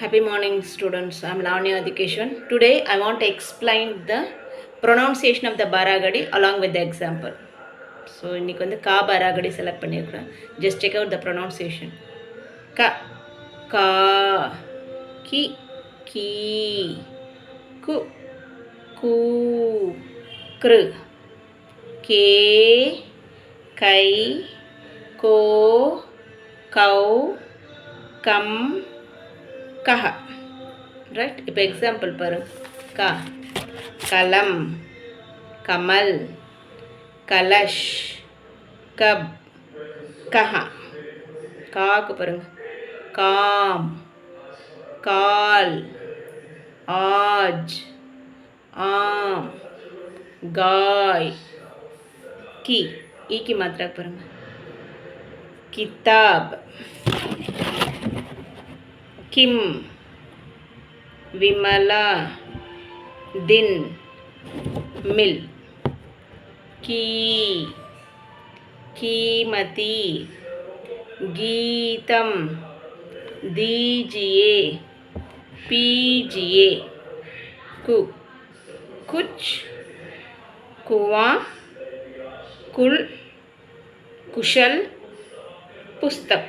Happy morning, students. I am Lavanya Adhikeshwan. Today, I want to explain the pronunciation of the Baragadi along with the example. So, இன்னைக்கு வந்து கா Baragadi select பண்ணியிருக்கிறேன். Just check out the pronunciation. Ka, ka, ki, ki, ku, ku, kru, ke, kai, ko, kau, kam, kaha. Right? இப்போ example பாருங்க. கா கலம், Kamal, Kalash, cup, கஹா. Cock பாருங்க. Com, கால், ஆஜ், ஆம், காய், கி. ஈக்கு மாத்திரா பாருங்க. கிதாப், கிம், விமலா, தின், மில், கீ, कीमती, गीतम, दीजिए, पीजिए, कुछ, कुआं, कुल, कुशल, पुस्तक,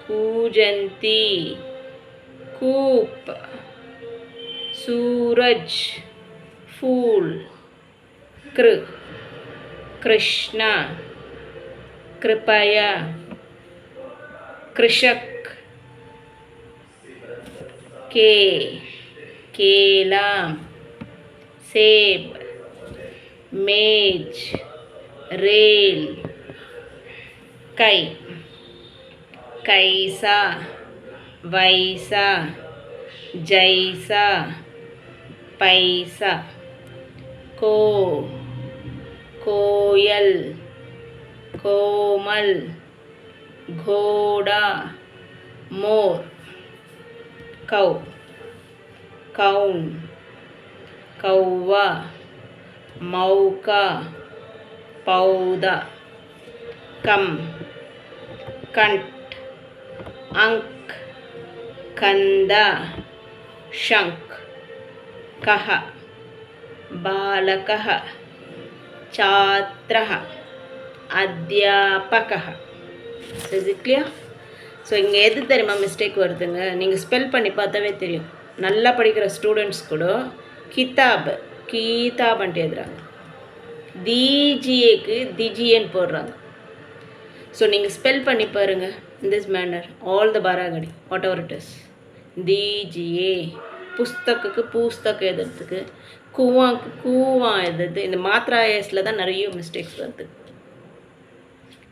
कूजंती, कूप, सूरज, फूल, कृष्णा, कृपया, कृषक, केला, सेब, मेज, रेल, कैसा, वैसा, जैसा, पैसा, कोयल, कोमल, घोड़ा, मोर, कौ, कौन, कौवा, मौका, पौधा, कम, कंठ, अंक, कंदा, शंख, कह, बालकः, छात्रः, अध्यापकः. So is it clear? So இங்கே எது தெரியுமா மிஸ்டேக் வருதுங்க, நீங்கள் ஸ்பெல் பண்ணி பார்த்தாவே தெரியும். நல்லா படிக்கிற ஸ்டூடெண்ட்ஸ் கூட கீதாப்ன்ட்டு எழுதுறாங்க, தீஜிஏக்கு திஜிஏன்னு போடுறாங்க. ஸோ நீங்கள் ஸ்பெல் பண்ணி பாருங்கள். In this manner all the parody whatever it is. தீஜிஏ, புஸ்தக்குக்கு பூஸ்தக் எழுதுறதுக்கு, கூவாக்கு கூவா எழுதுறது, இந்த மாத்ரா எஸில் தான் நிறைய மிஸ்டேக்ஸ் வருது.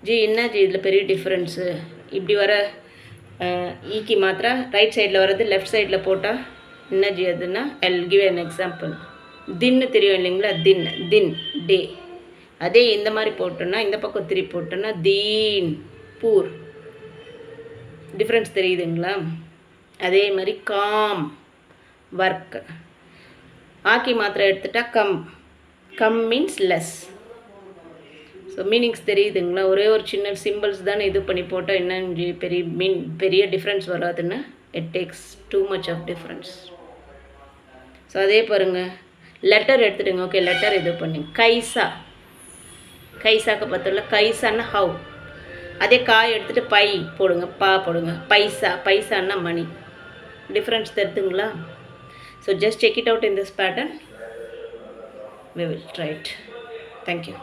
ஜி என்ன ஜி இதில் பெரிய டிஃப்ரென்ஸு, இப்படி வர ஈக்கி மாத்திரா ரைட் சைடில் வர்றது லெஃப்ட் சைடில் போட்டால் என்ன ஜி அதுன்னா, ஐல் கிவ் an எக்ஸாம்பிள். தின்னு தெரியும் இல்லைங்களா, தின், தின், டே. அதே இந்த மாதிரி போட்டோன்னா, இந்த பக்கம் திருப்பி போட்டோன்னா தீன், பூர். டிஃப்ரென்ஸ் தெரியுதுங்களா? அதே மாதிரி காம், ஒர்க். ஆக்கி மாத்திரை எடுத்துட்டா come, come means less. So meanings தெரியுதுங்களா? ஒரே ஒரு சின்ன சிம்பிள்ஸ் தானே இது பண்ணி போட்டால் என்ன பெரிய டிஃப்ரென்ஸ் வராதுன்னு. It takes too much of difference. So அதே பாருங்கள், லெட்டர் எடுத்துடுங்க. ஓகே, லெட்டர் இது பண்ணி கைசா, கைசாக்கு பார்த்தோம்ல, கைசான்னா ஹவு. அதே காய் எடுத்துகிட்டு பை போடுங்க, பா போடுங்க. பைசா, பைசான்னா மணி. டிஃப்ரென்ஸ் தெரியுதுங்களா? So just check it out in this pattern. We will try it. Thank you.